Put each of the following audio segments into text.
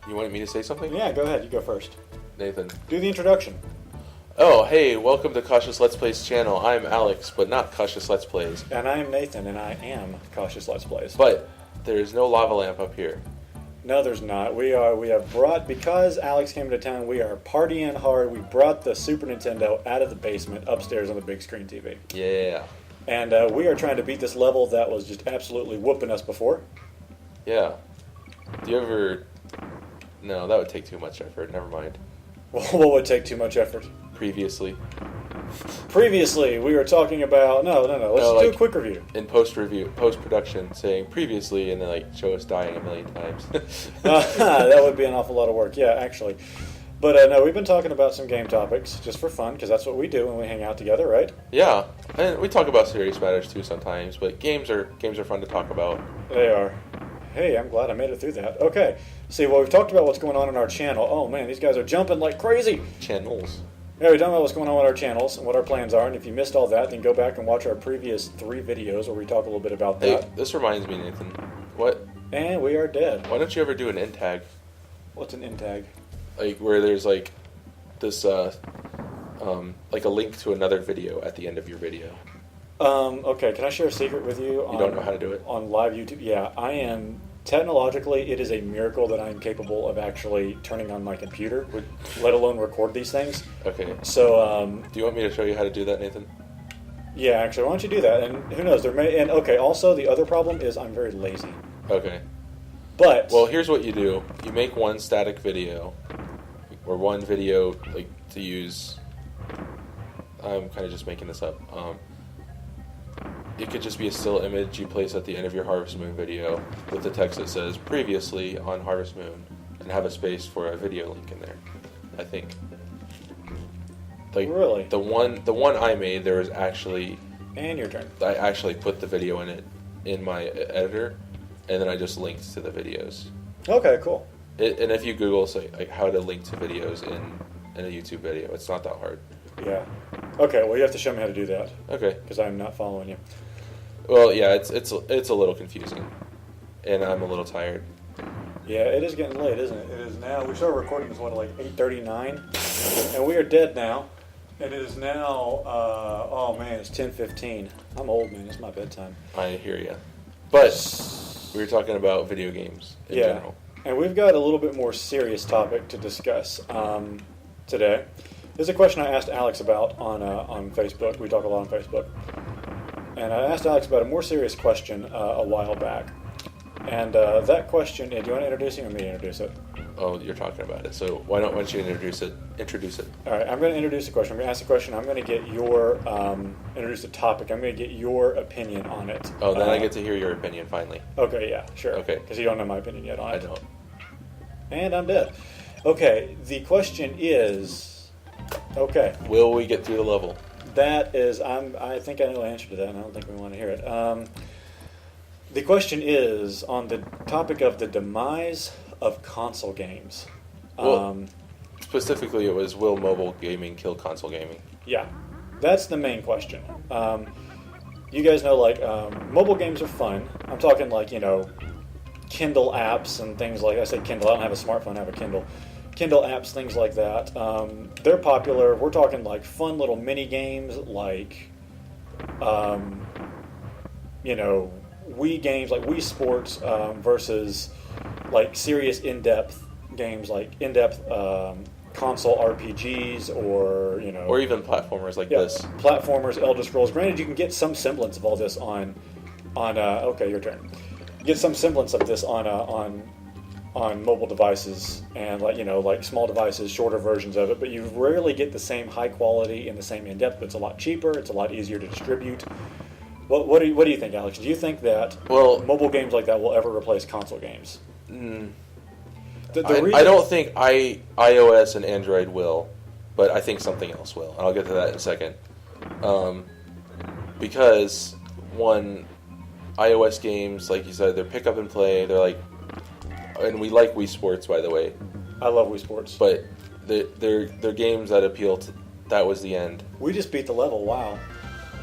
You wanted me to say something? Yeah, go ahead. You go first. Nathan. Do the introduction. Oh, hey, welcome to Cautious Let's Plays channel. I'm Alex, but not Cautious Let's Plays. And I am Nathan, and I am Cautious Let's Plays. But there's no lava lamp up here. No, there's not. We have brought, because Alex came to town, we are partying hard. We brought the Super Nintendo out of the basement upstairs on the big screen TV. Yeah. And we are trying to beat this level that was just absolutely whooping us before. Yeah. Do you ever... No, that would take too much effort. Never mind. What would take too much effort? Previously. Previously, we were talking about... No. Let's do a quick review. In post-production, saying previously, and then show us dying a million times. That would be an awful lot of work. Yeah, actually. But no, we've been talking about some game topics just for fun, because that's what we do when we hang out together, right? Yeah, and we talk about serious matters too sometimes, but games are fun to talk about. They are. Hey, I'm glad I made it through that. Okay, see, well, we've talked about what's going on in our channel. Oh man, these guys are jumping like crazy. Channels. Yeah, we've talked about what's going on with our channels and what our plans are, and if you missed all that, then go back and watch our previous 3 videos where we talk a little bit about that. Hey, this reminds me, Nathan. What? And we are dead. Why don't you ever do an end tag? What's an end tag? Where there's this like a link to another video at the end of your video. Okay, can I share a secret with you? You don't know how to do it? On live YouTube? Yeah, I am... Technologically, it is a miracle that I'm capable of actually turning on my computer, let alone record these things. Okay. So, do you want me to show you how to do that, Nathan? Yeah, actually, why don't you do that? And who knows, there may... And, okay, also, the other problem is I'm very lazy. Okay. But... Well, here's what you do. You make one static video, or one video, to use... I'm kind of just making this up. It could just be a still image you place at the end of your Harvest Moon video with the text that says previously on Harvest Moon and have a space for a video link in there, I think. Really? The one I made, there was actually... And your turn. I actually put the video in it in my editor, and then I just linked to the videos. Okay, cool. And if you Google how to link to videos in a YouTube video, it's not that hard. Yeah. Okay, well, you have to show me how to do that. Okay. Because I'm not following you. Well, yeah, it's a little confusing, and I'm a little tired. Yeah, it is getting late, isn't it? It is now. We started recording this, 8:39, and we are dead now. And it is now. Oh man, it's 10:15. I'm old, man. It's my bedtime. I hear you. But we were talking about video games in general. And we've got a little bit more serious topic to discuss today. There's a question I asked Alex about on Facebook. We talk a lot on Facebook. And I asked Alex about a more serious question a while back. And that question, do you want to introduce it or me to introduce it? Oh, you're talking about it. So why don't you introduce it? All right, I'm going to introduce the question. I'm going to ask the question. I'm going to get your, introduce the topic. I'm going to get your opinion on it. Oh, then I get to hear your opinion finally. Okay, yeah, sure. Okay. Because you don't know my opinion yet on it. I don't. And I'm dead. Okay, the question is, okay. Will we get through the level? That is, I think I know the answer to that, and I don't think we want to hear it. The question is on the topic of the demise of console games. Well, specifically, it was, will mobile gaming kill console gaming? Yeah, that's the main question. You guys know, mobile games are fun. I'm talking Kindle apps and things like... I say Kindle, I don't have a smartphone, I have a Kindle. Kindle apps, things like that. They're popular. We're talking fun little mini games Wii games like Wii Sports versus serious in-depth games in-depth console RPGs or or even platformers like this. Platformers, Elder Scrolls. Granted, you can get some semblance of all this on okay, your turn. Get some semblance of this on mobile devices and small devices, shorter versions of it, but you rarely get the same high quality and the same in-depth. But it's a lot cheaper. It's a lot easier to distribute. What do you think, Alex? Do you think that mobile games like that will ever replace console games? I don't think iOS and Android will, but I think something else will. And I'll get to that in a second. Because iOS games, like you said, they're pick up and play. They're and we like Wii Sports, by the way. I love Wii Sports. But they're games that appeal to... That was the end. We just beat the level, wow.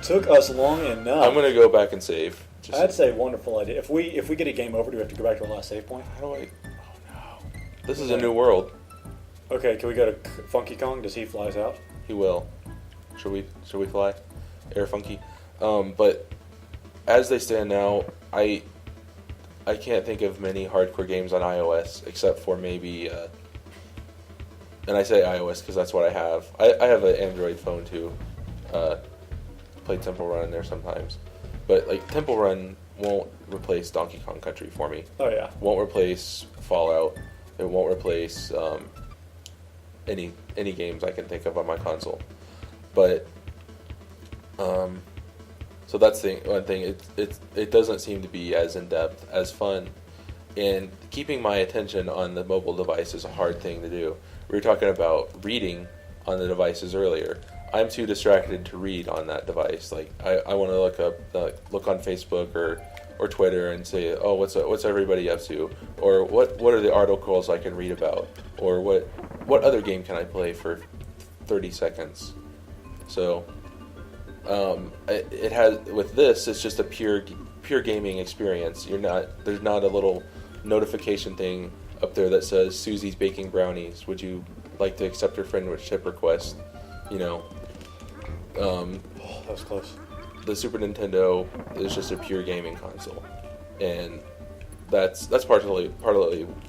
Took us long enough. I'm going to go back and save. I'd say wonderful idea. If we get a game over, do we have to go back to our last save point? How do I... Oh, no. This is a new world. Okay, can we go to Funky Kong? Does he flies out? He will. Should we fly? Air Funky. But as they stand now, I can't think of many hardcore games on iOS except for maybe. And I say iOS because that's what I have. I have an Android phone too. Play Temple Run there sometimes, but like Temple Run won't replace Donkey Kong Country for me. Oh yeah. Won't replace Fallout. It won't replace any games I can think of on my console. But so that's the one thing. It doesn't seem to be as in depth, as fun, and keeping my attention on the mobile device is a hard thing to do. We were talking about reading on the devices earlier. I'm too distracted to read on that device. Like I want to look on Facebook or Twitter and say, oh, what's everybody up to, or what are the articles I can read about, or what other game can I play for 30 seconds. So it has, with this, it's just a pure gaming experience. There's not a little notification thing up there that says Susie's baking brownies. Would you like to accept her friendship request? Oh, that was close. The Super Nintendo is just a pure gaming console, and that's partly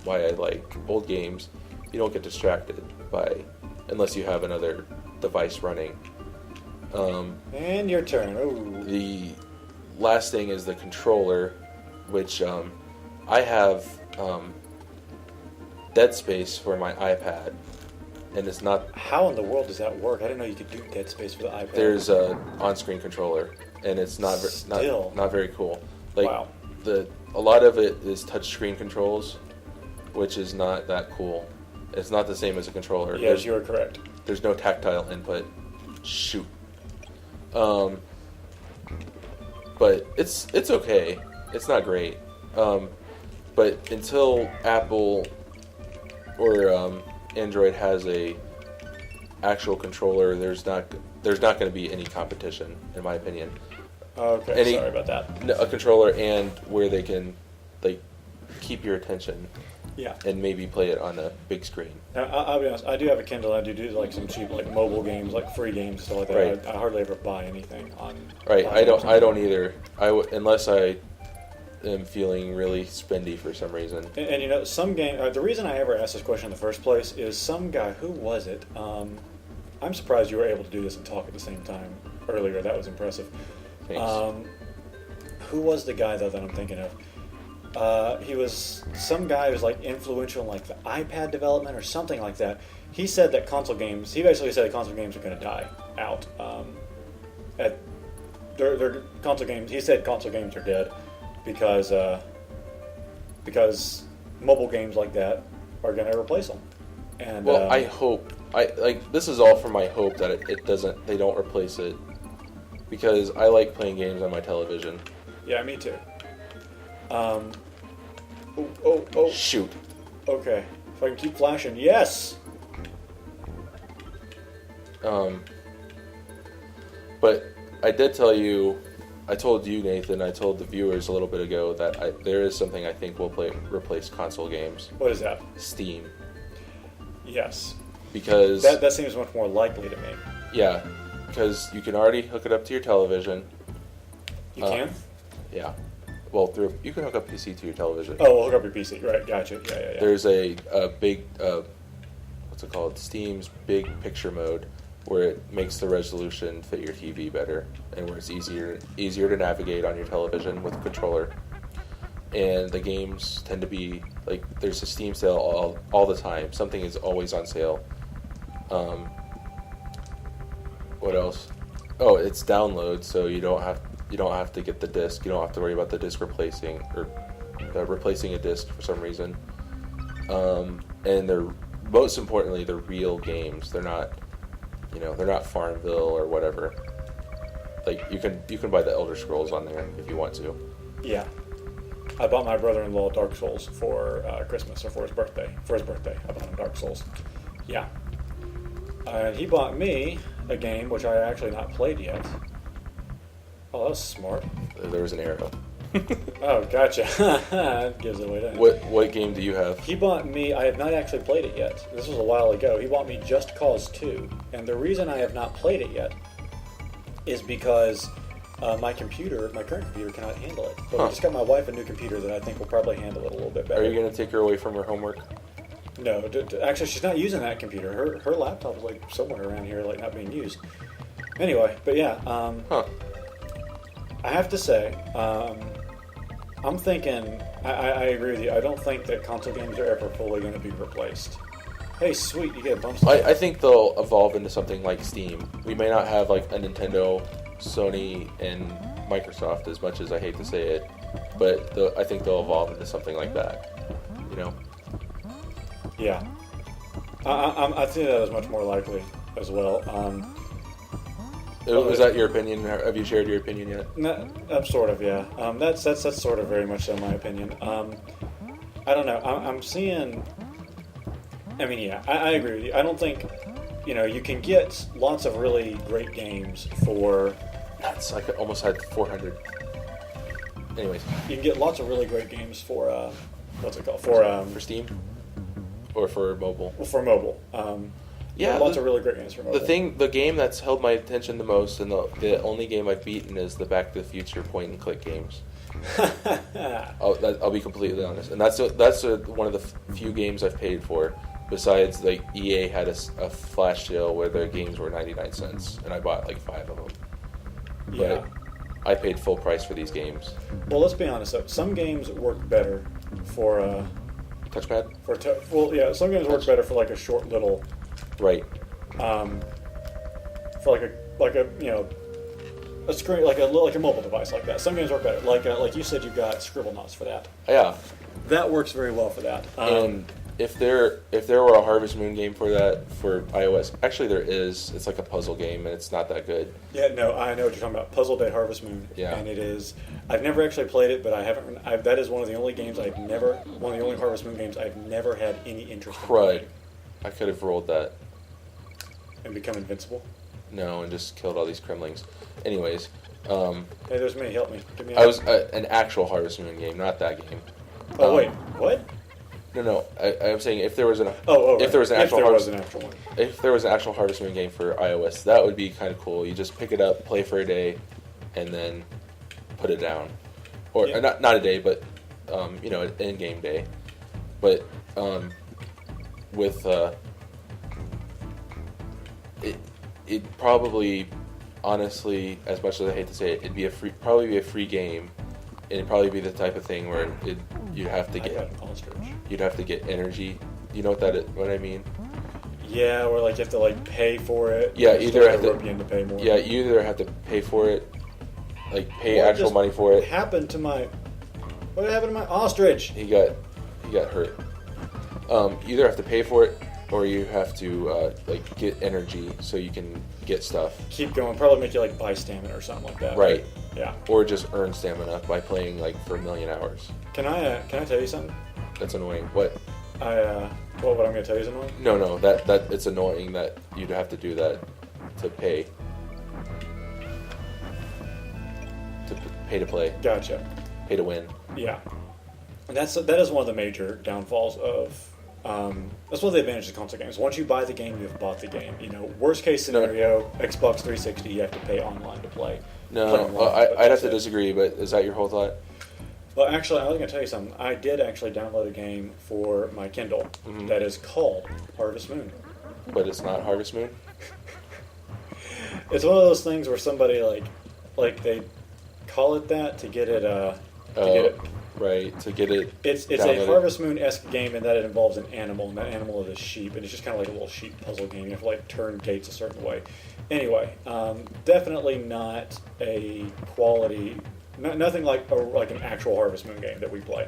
why I like old games. You don't get distracted unless you have another device running. And your turn. Ooh. The last thing is the controller, which I have Dead Space for my iPad, and it's not. How in the world does that work? I didn't know you could do Dead Space for the iPad. There's a on-screen controller, and it's not very cool. Like, wow. A lot of it is touchscreen controls, which is not that cool. It's not the same as a controller. Yes, you are correct. There's no tactile input. Shoot. But it's okay. It's not great. But until Apple or Android has a actual controller, there's not going to be any competition, in my opinion. Okay, sorry about that. A controller and where they can keep your attention. Yeah. And maybe play it on a big screen. Now, I'll be honest. I do have a Kindle. I do some cheap mobile games, free games, stuff like that. Right. I hardly ever buy anything on. Right. I don't either. Unless I am feeling really spendy for some reason. And some game. The reason I ever asked this question in the first place is some guy. Who was it? I'm surprised you were able to do this and talk at the same time earlier. That was impressive. Thanks. Who was the guy though that I'm thinking of? He was some guy who was influential in the iPad development or something like that. He said that console games. He basically said that console games are going to die out. Their console games. He said console games are dead because mobile games like that are going to replace them. And well, I hope. This is all for my hope that it doesn't. They don't replace it, because I like playing games on my television. Yeah, me too. Oh. Shoot. Okay. If I can keep flashing. Yes! But I did tell you, I told you, Nathan, I told the viewers a little bit ago that there is something I think will replace console games. What is that? Steam. Yes. Because... That seems much more likely to me. Yeah. Because you can already hook it up to your television. You can? Yeah. Well, you can hook up PC to your television. Oh, hook up your PC. Right, gotcha. Yeah. There's a big, what's it called? Steam's Big Picture mode, where it makes the resolution fit your TV better, and where it's easier to navigate on your television with a controller. And the games tend to be, there's a Steam sale all the time. Something is always on sale. What else? Oh, it's download, so you don't have to get the disc. You don't have to worry about the disc replacing a disc for some reason. And they're, most importantly, they're real games. They're not Farmville or whatever. You can buy the Elder Scrolls on there if you want to. Yeah. I bought my brother-in-law Dark Souls for Christmas, or for his birthday. I bought him Dark Souls. Yeah. And he bought me a game which I actually not played yet. Oh, that was smart. There was an arrow. Oh, gotcha. That gives it away, doesn't it? What game do you have? He bought me, I have not actually played it yet. This was a while ago. He bought me Just Cause 2. And the reason I have not played it yet is because my current computer cannot handle it. But I just got my wife a new computer that I think will probably handle it a little bit better. Are you going to take her away from her homework? No, actually, she's not using that computer. Her laptop is like somewhere around here, like not being used. Anyway, but yeah, I have to say, I'm thinking. I agree with you. I don't think that console games are ever fully going to be replaced. Hey, sweet, you get a bump. I think they'll evolve into something like Steam. We may not have like a Nintendo, Sony, and Microsoft, as much as I hate to say it, but I think they'll evolve into something like that. You know. Yeah, I think that is much more likely as well. Was that your opinion? Have you shared your opinion yet? No, sort of, yeah. That's sort of very much so my opinion. I don't know. I'm seeing. I mean, yeah, I agree with you. I don't think, you can get lots of really great games for. That's like almost had 400. Anyways, you can get lots of really great games for what's it called for Steam, or for mobile. For mobile. Yeah, lots of really great games for mobile. The game that's held my attention the most, and the only game I've beaten is the Back to the Future point and click games. I'll be completely honest, and that's one of the few games I've paid for. Besides, like EA had a flash sale where their games were 99 cents, and I bought like 5 of them. Yeah. But I paid full price for these games. Well, let's be honest though. Some games work better for touchpad. Some games work better for like a short little. Right. For like a a screen like a mobile device like that. Some games work better. Like you said, you got Scribblenauts for that. Yeah. That works very well for that. And if there were a Harvest Moon game for that for iOS, actually there is. It's like a puzzle game, and it's not that good. Yeah, no, I know what you're talking about. Puzzle Day Harvest Moon. Yeah. And it is. I've never actually played it, but I haven't. That is one of the only games one of the only Harvest Moon games I've never had any interest in playing. I could have rolled that. And become invincible? No, and just killed all these Kremlings. Anyways. Hey, there's me. Help me. Give me. I was an actual Harvest Moon game, not that game. Oh wait, what? No. I'm saying if there was an right. if there was an actual Harvest one. If there was an actual Harvest Moon game for iOS, that would be kind of cool. You just pick it up, play for a day, and then put it down, or not a day, but an in-game day. But with it probably, honestly, as much as I hate to say it, probably be a free game, and it'd probably be the type of thing where you'd have to get energy. You know what I mean? Yeah, or like you have to like pay for it. Yeah, either have to pay more. Yeah, you either have to pay for it, like pay actual money for it. What happened to my ostrich? He got hurt. You either have to pay for it, or you have to get energy so you can get stuff. Keep going. Probably make you like buy stamina or something like that. Right. Yeah. Or just earn stamina by playing like for 1 million hours. Can I tell you something? That's annoying. What? What I'm going to tell you is annoying? No. That it's annoying that you'd have to do that to pay. Pay to play. Gotcha. Pay to win. Yeah. And that is one of the major downfalls of. That's one of the advantages of console games. Once you buy the game, you've bought the game. Worst case scenario, Xbox 360, you have to pay online to play. No, I'd have to disagree, but is that your whole thought? Well, actually, I was going to tell you something. I did actually download a game for my Kindle that is called Harvest Moon. But it's not Harvest Moon? It's one of those things where somebody, like they call it that to get it, Right, to get it. It's a Harvest Moon-esque game in that it involves an animal, and that animal is a sheep, and it's just kind of like a little sheep puzzle game. You have to like turn gates a certain way. Anyway, definitely not a quality, nothing like an actual Harvest Moon game that we play.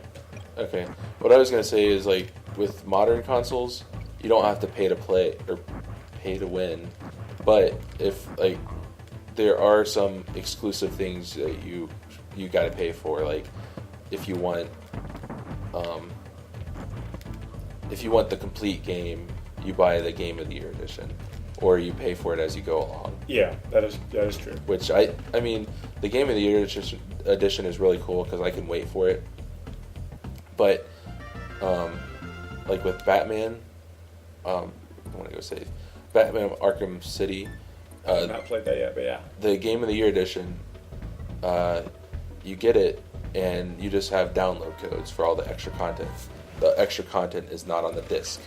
Okay, what I was gonna say is like with modern consoles, you don't have to pay to play or pay to win, but if like there are some exclusive things that you got to pay for, like. If you want the complete game, you buy the Game of the Year edition, or you pay for it as you go along. Yeah, that is true. Which I mean, the Game of the Year edition is really cool because I can wait for it. But like with Batman, I want to go say Batman Arkham City. I've not played that yet, but yeah. The Game of the Year edition, you get it, and you just have download codes for all the extra content. The extra content is not on the disc,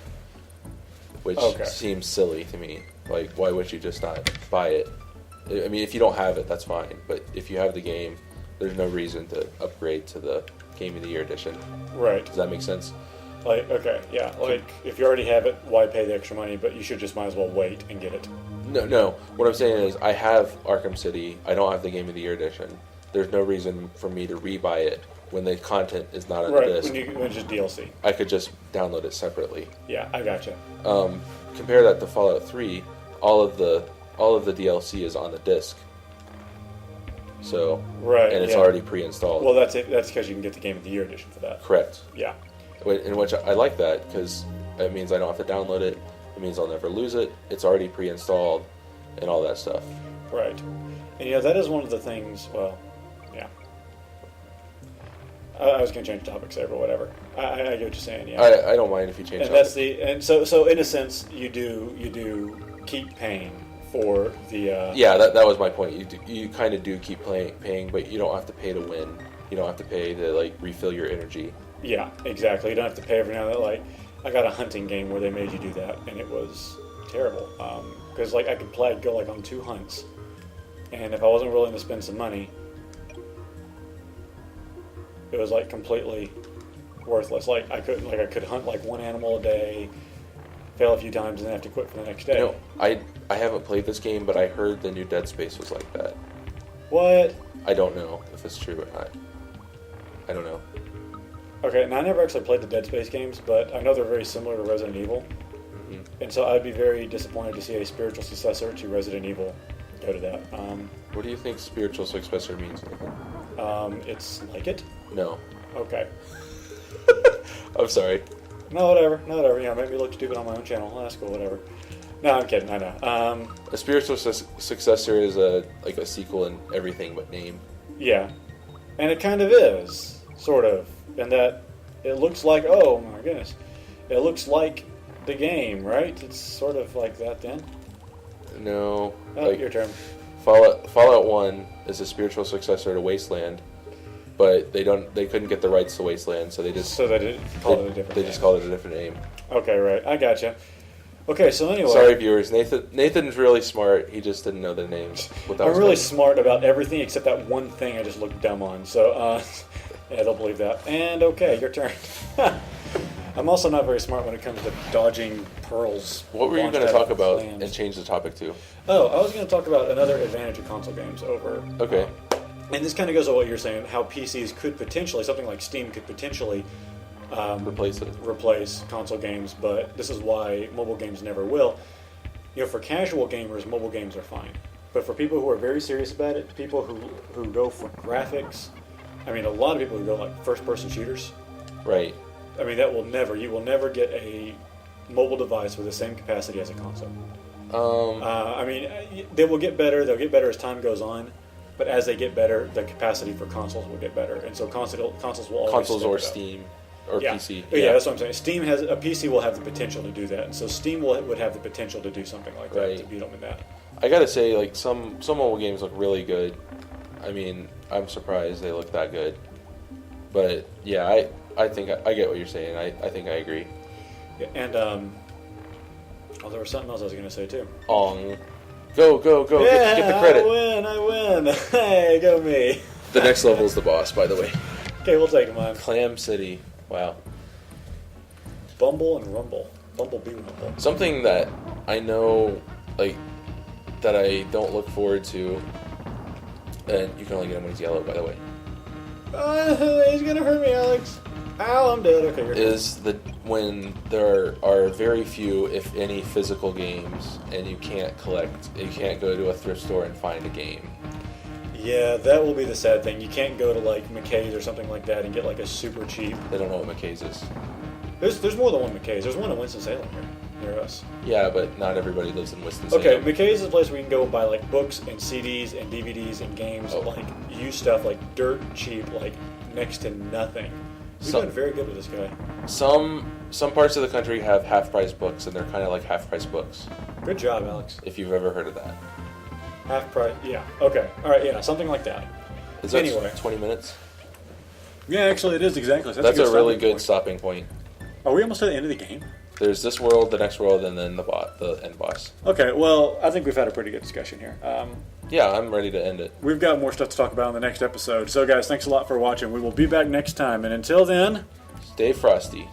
which seems silly to me. Like, why would you just not buy it? I mean, if you don't have it, that's fine. But if you have the game, there's no reason to upgrade to the Game of the Year edition. Right. Does that make sense? Like, okay, yeah. Like, if you already have it, why pay the extra money? But you should just might as well wait and get it. No. What I'm saying is, I have Arkham City. I don't have the Game of the Year edition. There's no reason for me to rebuy it when the content is not on the disc. When it's just DLC. I could just download it separately. Yeah, I gotcha. Compare that to Fallout 3. All of the DLC is on the disc. So and it's already pre-installed. Well, that's it. That's because you can get the Game of the Year edition for that. Correct. Yeah. In which I like that because it means I don't have to download it. It means I'll never lose it. It's already pre-installed, and all that stuff. Right. And that is one of the things. Well, yeah. I was going to change topics there, but whatever. I get what you're saying. Yeah. I don't mind if you change. And that's so in a sense you do keep paying for the. Yeah, that was my point. You kind of do keep paying, but you don't have to pay to win. You don't have to pay to like refill your energy. Yeah, exactly. You don't have to pay every now and then. Like, I got a hunting game where they made you do that, and it was terrible. Because like I could go like on 2 hunts, and if I wasn't willing to spend some money, it was like completely worthless. Like I could hunt like one animal a day, fail a few times, and then have to quit for the next day. I haven't played this game, but I heard the new Dead Space was like that. What? I don't know if it's true or not. I don't know. Okay, and I never actually played the Dead Space games, but I know they're very similar to Resident Evil. Mm-hmm. And so I'd be very disappointed to see a spiritual successor to Resident Evil go to that. What do you think spiritual successor means? It's like it? No. Okay. I'm sorry. No, whatever. Make me look stupid on my own channel. That's cool, whatever. No, I'm kidding. I know. A spiritual successor is a sequel in everything but name. Yeah. And it kind of is, sort of. And that it looks like, oh my goodness, it looks like the game, right? It's sort of like that then. No, your turn. Fallout 1 is a spiritual successor to Wasteland, but they couldn't get the rights to Wasteland, so they just called it a different. They just called it a different name. Okay, right, I gotcha. Okay, so anyway, sorry viewers, Nathan's really smart. He just didn't know the names. I'm really smart about everything except that one thing I just looked dumb on. So. Yeah, I don't believe that. And okay, your turn. I'm also not very smart when it comes to dodging pearls. What were you going to talk about and change the topic to? Oh, I was going to talk about another advantage of console games over. Okay. And this kind of goes with what you're saying, how PCs could potentially, something like Steam could potentially replace console games, but this is why mobile games never will. For casual gamers, mobile games are fine. But for people who are very serious about it, people who go for graphics, I mean, a lot of people who go like first-person shooters. Right. I mean, you will never get a mobile device with the same capacity as a console. I mean, they will get better. They'll get better as time goes on. But as they get better, the capacity for consoles will get better. And so consoles will always consoles or Steam or PC. Yeah, that's what I'm saying. A PC will have the potential to do that. And so Steam would have the potential to do something like that, to beat them in that. I gotta say, like, some mobile games look really good. I mean, I'm surprised they look that good. But, yeah, I think I get what you're saying. I think I agree. Yeah, and, there was something else I was going to say, too. Go. Yeah, get the credit. I win. Hey, go me. The next level is the boss, by the way. Okay, we'll take him on. Clam City. Wow. Bumble and Rumble. Bumblebee Rumble. Something that I know, like, that I don't look forward to. And you can only get him when he's yellow, by the way. He's gonna hurt me, Alex. Ow, I'm dead. Okay, you're when there are very few, if any, physical games, and you can't go to a thrift store and find a game. Yeah, that will be the sad thing. You can't go to like McKay's or something like that and get like a super cheap. They don't know what McKay's is. There's more than one McKay's. There's one in Winston-Salem here. near us. Yeah, but not everybody lives in Winston. Okay, McKay's is a place where you can go and buy like books and CDs and DVDs and games, like used stuff, like dirt cheap, like next to nothing. We've done very good with this guy. Some parts of the country have half price books, and they're kind of like half price books. Good job, Alex. If you've ever heard of that. Half price, yeah. Okay, all right, yeah, something like that. Is that Anyway. 20 minutes? Yeah, actually, it is exactly. That's a really good stopping point. Are we almost at the end of the game? There's this world, the next world, and then the end boss. Okay, well, I think we've had a pretty good discussion here. Yeah, I'm ready to end it. We've got more stuff to talk about in the next episode. So, guys, thanks a lot for watching. We will be back next time, and until then, Stay frosty.